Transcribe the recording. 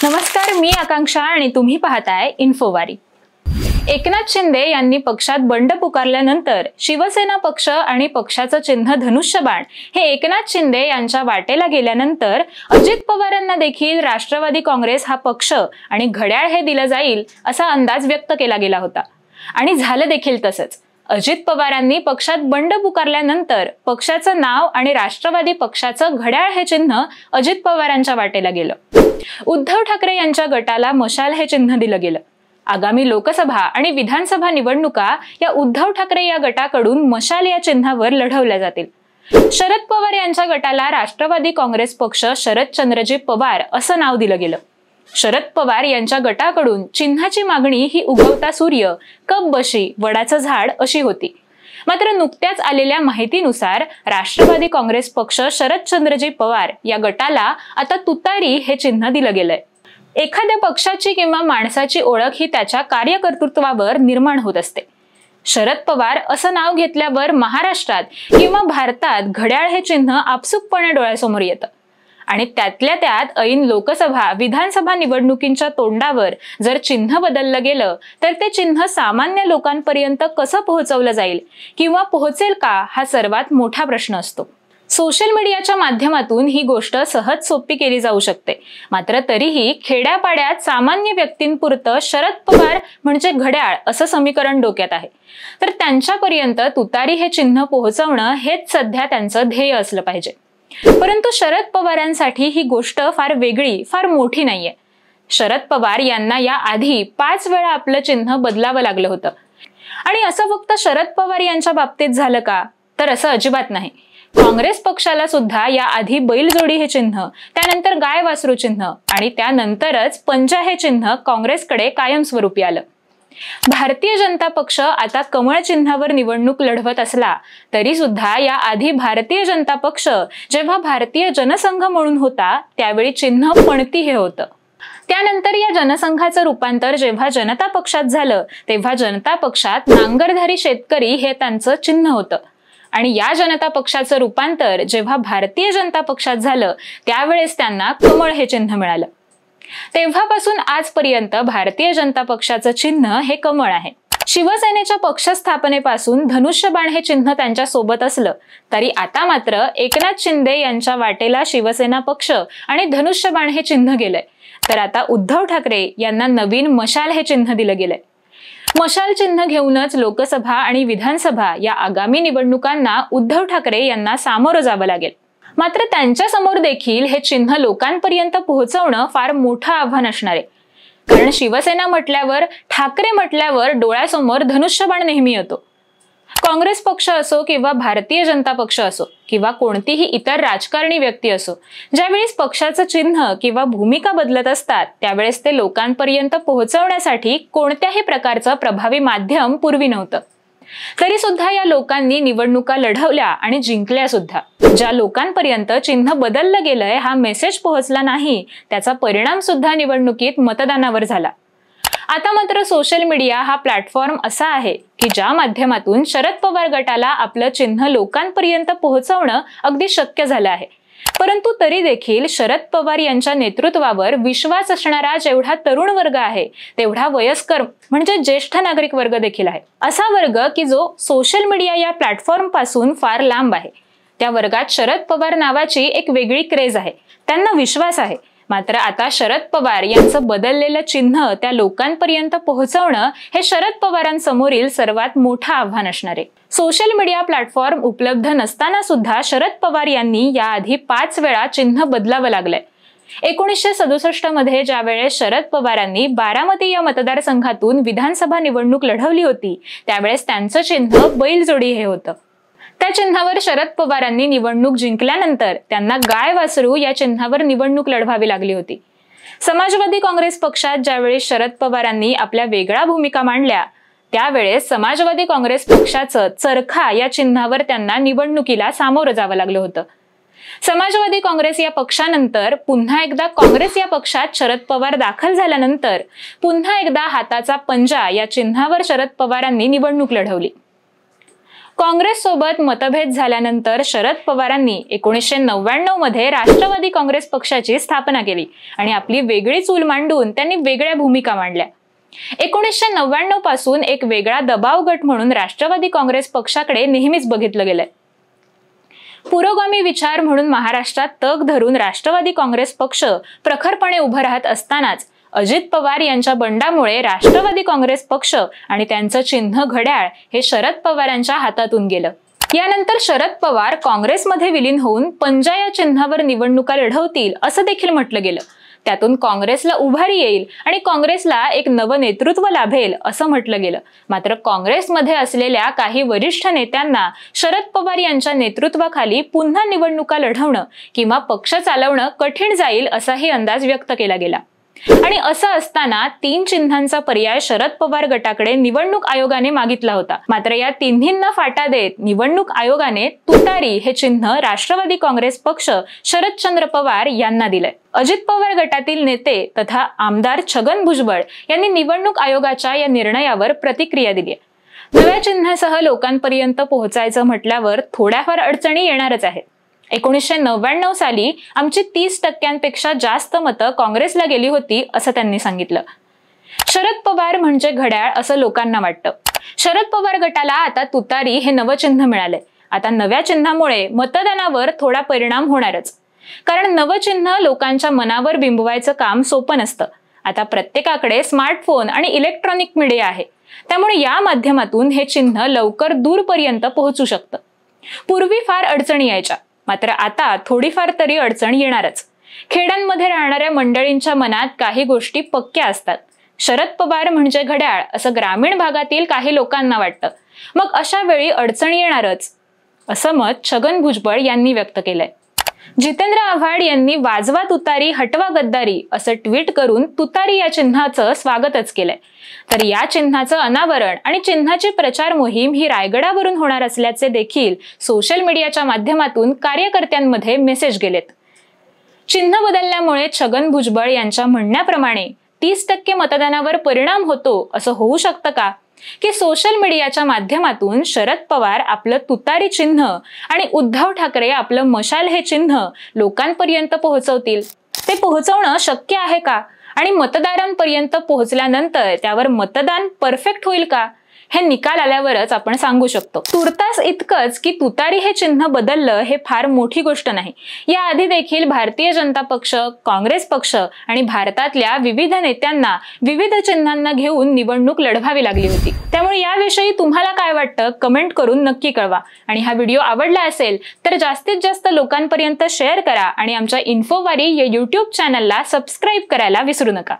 नमस्कार, मी आकांक्षा आणि तुम्ही पाहताय इन्फोवारी। एकनाथ शिंदे यांनी पक्षात बंड पुकारल्यानंतर शिवसेना पक्ष आणि पक्षाचं चिन्ह धनुष्यबाण हे एकनाथ शिंदे यांच्या वाटेला गेल्यानंतर अजित पवारांना देखील राष्ट्रवादी काँग्रेस हा पक्ष आणि घड्याळ हे दिलं जाईल असा अंदाज व्यक्त केला गेला होता आणि झालं देखील तसंच। अजित पवारांनी पक्षात बंड पुकारल्यानंतर पक्षाचं नाव आणि राष्ट्रवादी पक्षाचं घड्याळ हे चिन्ह अजित पवारांच्या वाटेला गेलं। उद्धव ठाकरे यांच्या गटाला मशाल हे चिन्ह दिलं गेलं। आगामी लोकसभा आणि विधानसभा निवडणुका या उद्धव ठाकरे या गटाकडून मशाल या चिन्हावर लढवल्या जातील। शरद पवार यांच्या गटाला राष्ट्रवादी काँग्रेस पक्ष शरदचंद्रजी पवार असं नाव दिलं गेलं। शरद पवार यांच्या गटाकडून चिन्हाची मागणी ही उगवता सूर्य, कपबशी, वडाचं झाड अशी होती। मात्र नुकत्याच आलेल्या माहितीनुसार राष्ट्रवादी काँग्रेस पक्ष शरदचंद्रजी पवार या गटाला आता तुतारी हे चिन्ह दिलं गेलंय। एखाद्या पक्षाची किंवा माणसाची ओळख ही त्याच्या कार्यकर्तृत्वावर निर्माण होत असते। शरद पवार असं नाव घेतल्यावर महाराष्ट्रात किंवा भारतात घड्याळ हे चिन्ह आपसुकपणे डोळ्यासमोर येतं आणि त्यातल्या त्यात ऐन लोकसभा विधानसभा निवडणुकींच्या तोंडावर जर चिन्ह बदललं गेलं तर ते चिन्ह सामान्य लोकांपर्यंत कसं पोहोचवलं जाईल किंवा पोहोचेल का हा सर्वात मोठा प्रश्न असतो। सोशल मीडियाच्या माध्यमातून ही गोष्ट सहज सोपी केली जाऊ शकते, मात्र तरीही खेड्यापाड्यात सामान्य व्यक्तींपुरतं शरद पवार म्हणजे घड्याळ असं समीकरण डोक्यात आहे, तर त्यांच्यापर्यंत तुतारी हे चिन्ह पोहोचवणं हेच सध्या त्यांचं ध्येय असलं पाहिजे। परंतु शरद पवारांसाठी ही गोष्ट फार वेगळी, फार मोठी नाहीये। शरद पवार यांना या आधी 5 वेळा आपलं चिन्ह बदलावं लागलं होतं आणि असं फक्त शरद पवार यांच्या बाबतीत झालं का, तर असं अजिबात नाही। काँग्रेस पक्षाला सुद्धा या आधी बैलजोडी हे चिन्ह, त्यानंतर गाय वासरू चिन्ह आणि त्यानंतरच पंजा हे चिन्ह काँग्रेसकडे कायमस्वरूपी आलं। भारतीय जनता पक्ष आता कमळ चिन्हावर निवडणूक लढवत असला तरी सुद्धा या आधी भारतीय जनता पक्ष जेव्हा भारतीय जनसंघ म्हणून होता त्यावेळी चिन्ह पणती हे होतं। त्यानंतर या जनसंघाचं रूपांतर जेव्हा जनता पक्षात झालं तेव्हा जनता पक्षात नांगरधारी शेतकरी हे त्यांचं चिन्ह होतं आणि या जनता पक्षाचं रूपांतर जेव्हा भारतीय जनता पक्षात झालं त्यावेळेस त्यांना कमळ हे चिन्ह मिळालं। तेव्हापासून आजपर्यंत भारतीय जनता पक्षाचं चिन्ह हे कमळ आहे। शिवसेनेच्या पक्ष स्थापनेपासून धनुष्यबाण हे चिन्ह त्यांच्या सोबत असलं तरी आता मात्र एकनाथ शिंदे यांच्या वाटेला शिवसेना पक्ष आणि धनुष्यबाण हे चिन्ह गेलंय, तर आता उद्धव ठाकरे यांना नवीन मशाल हे चिन्ह दिलं गेलंय। मशाल चिन्ह घेऊनच लोकसभा आणि विधानसभा या आगामी निवडणुकांना उद्धव ठाकरे यांना सामोरं जावं लागेल। मात्र त्यांच्या समोर देखील हे चिन्ह लोकांपर्यंत पोहोचवणं फार मोठं आव्हान असणार आहे, कारण शिवसेना म्हटल्यावर, ठाकरे म्हटल्यावर डोळ्यासमोर धनुष्यबाण नेहमी येतो। काँग्रेस पक्ष असो किंवा भारतीय जनता पक्ष असो किंवा कोणतीही इतर राजकारणी व्यक्ती असो, ज्यावेळेस पक्षाचं चिन्ह किंवा भूमिका बदलत असतात त्यावेळेस ते लोकांपर्यंत पोहोचवण्यासाठी कोणत्याही प्रकारचं प्रभावी माध्यम पूर्वी नव्हतं। तरी सुद्धा या लोकांनी निवडणुका लढवल्या आणि जिंकल्या सुद्धा। ज्या लोकांपर्यंत चिन्ह बदललं गेलंय हा मेसेज पोहोचला नाही त्याचा परिणाम सुद्धा निवडणुकीत मतदानावर झाला। आता मात्र सोशल मीडिया हा प्लॅटफॉर्म असा आहे की ज्या माध्यमातून शरद पवार गटाला आपलं चिन्ह लोकांपर्यंत पोहोचवणं अगदी शक्य झालं आहे। परंतु तरी देखील शरद पवार यांच्या नेतृत्वावर विश्वास असणारा जेवढा तरुण वर्ग आहे तेवढा वयस्कर म्हणजे ज्येष्ठ नागरिक वर्ग देखील आहे। असा वर्ग की जो सोशल मीडिया या प्लॅटफॉर्म पासून फार लांब आहे। त्या वर्गात शरद पवार नावाची एक वेगळी क्रेज आहे, त्यांना विश्वास आहे। मात्र आता शरद पवार यांचं बदललेलं चिन्ह त्या लोकांपर्यंत पोहोचवणं हे शरद पवारांसमोरील सर्वात मोठं आव्हान असणार आहे। सोशल मीडिया प्लॅटफॉर्म उपलब्ध नसताना सुद्धा शरद पवार यांनी याआधी 5 वेळा चिन्ह बदलावं लागलंय। 1967 मध्ये ज्यावेळेस शरद पवारांनी बारामती या मतदारसंघातून विधानसभा निवडणूक लढवली होती त्यावेळेस त्यांचं चिन्ह बैलजोडी हे होतं। त्या चिन्हावर शरद पवारांनी निवडणूक जिंकल्यानंतर त्यांना गाय वासरू या चिन्हावर निवडणूक लढवावी लागली होती। समाजवादी काँग्रेस पक्षात ज्यावेळेस शरद पवारांनी आपल्या वेगळ्या भूमिका मांडल्या त्यावेळेस समाजवादी काँग्रेस पक्षाचं चरखा या चिन्हावर त्यांना निवडणुकीला सामोरं जावं लागलं होतं। समाजवादी काँग्रेस या पक्षानंतर पुन्हा एकदा काँग्रेस या पक्षात शरद पवार दाखल झाल्यानंतर पुन्हा एकदा हाताचा पंजा या चिन्हावर शरद पवारांनी निवडणूक लढवली। काँग्रेस सोबत मतभेद झाल्यानंतर शरद पवारांनी 1999 मध्ये राष्ट्रवादी काँग्रेस पक्षाची स्थापना केली आणि आपली वेगळी चूल मांडून त्यांनी वेगळ्या भूमिका मांडल्या। 1999 पासून एक वेगळा दबाव गट म्हणून राष्ट्रवादी काँग्रेस पक्षाकडे नेहमीच बघितलं गेलंय। पुरोगामी विचार म्हणून महाराष्ट्रात तग धरून राष्ट्रवादी काँग्रेस पक्ष प्रखरपणे उभं राहत असतानाच अजित पवार यांच्या बंडामुळे राष्ट्रवादी काँग्रेस पक्ष आणि त्यांचं चिन्ह घड्याळ हे शरद पवारांच्या हातातून गेलं। यानंतर शरद पवार काँग्रेसमध्ये विलीन होऊन पंजा या चिन्हावर निवडणुका लढवतील असं देखील म्हटलं गेलं। त्यातून काँग्रेसला उभारी येईल आणि काँग्रेसला एक नवं नेतृत्व लाभेल असं म्हटलं गेलं। मात्र काँग्रेसमध्ये असलेल्या काही वरिष्ठ नेत्यांना शरद पवार यांच्या नेतृत्वाखाली पुन्हा निवडणुका लढवणं किंवा पक्ष चालवणं कठीण जाईल असाही अंदाज व्यक्त केला गेला। आणि असं असताना 3 चिन्हांचा पर्याय शरद पवार गटाकडे निवडणूक आयोगाने मागितला होता। मात्र या तिन्हींना फाटा देत निवडणूक आयोगाने तुतारी हे चिन्ह राष्ट्रवादी काँग्रेस पक्ष शरदचंद्र पवार यांना दिलंय। अजित पवार गटातील नेते तथा आमदार छगन भुजबळ यांनी निवडणूक आयोगाच्या या निर्णयावर प्रतिक्रिया दिली आहे। नव्या चिन्हासह लोकांपर्यंत पोहोचायचं म्हटल्यावर थोड्याफार अडचणी येणारच आहेत। 1999 साली आमची 30% जास्त मतं काँग्रेसला गेली होती असं त्यांनी सांगितलं। शरद पवार म्हणजे घड्याळ असं लोकांना वाटतं। शरद पवार गटाला आता तुतारी हे नवं चिन्ह मिळालंय। आता नव्या चिन्हामुळे मतदानावर थोडा परिणाम होणारच, कारण नवं चिन्ह लोकांच्या मनावर बिंबवायचं काम सोपं नसतं। आता प्रत्येकाकडे स्मार्टफोन आणि इलेक्ट्रॉनिक मीडिया आहे, त्यामुळे या माध्यमातून हे चिन्ह लवकर दूरपर्यंत पोहोचू शकतं। पूर्वी फार अडचणी यायच्या, मात्र आता थोडीफार तरी अडचण येणारच। खेड्यांमध्ये राहणाऱ्या मंडळींच्या मनात काही गोष्टी पक्क्या असतात। शरद पवार म्हणजे घड्याळ असं ग्रामीण भागातील काही लोकांना वाटतं, मग अशा वेळी अडचण येणारच असं मत छगन भुजबळ यांनी व्यक्त केलंय। जितेंद्र आव्हाड यांनी वाजवा तुतारी हटवा गद्दारी असं ट्विट करून तुतारी या चिन्हाचं स्वागतच केलंय। तर या चिन्हाचं अनावरण आणि चिन्हाची प्रचार मोहीम ही रायगडावरून होणार असल्याचे देखील सोशल मीडियाच्या माध्यमातून कार्यकर्त्यांमध्ये मेसेज गेलेत। चिन्ह बदलल्यामुळे छगन भुजबळ यांच्या म्हणण्याप्रमाणे 30% मतदानावर परिणाम होतो असं होऊ शकतं का, की सोशल मीडियाच्या माध्यमातून शरद पवार आपलं तुतारी चिन्ह आणि उद्धव ठाकरे आपलं मशाल हे चिन्ह लोकांपर्यंत पोहोचवतील? ते पोहोचवणं शक्य आहे का? आणि मतदारांपर्यंत पोहोचल्यानंतर त्यावर मतदान परफेक्ट होईल का, हे निकाल आल्यावरच आपण सांगू शकतो। तुर्तास इतकंच की तुतारी हे चिन्ह बदललं हे फार मोठी गोष्ट नाही। याआधी देखील भारतीय जनता पक्ष, काँग्रेस पक्ष आणि भारतातल्या विविध नेत्यांना विविध चिन्हांना घेऊन निवडणूक लढवावी लागली होती। त्यामुळे याविषयी तुम्हाला काय वाटतं कमेंट करून नक्की कळवा। आणि हा व्हिडिओ आवडला असेल तर जास्तीत जास्त लोकांपर्यंत शेअर करा आणि आमच्या इन्फोवारी या YouTube चॅनलला सबस्क्राईब करायला विसरू नका।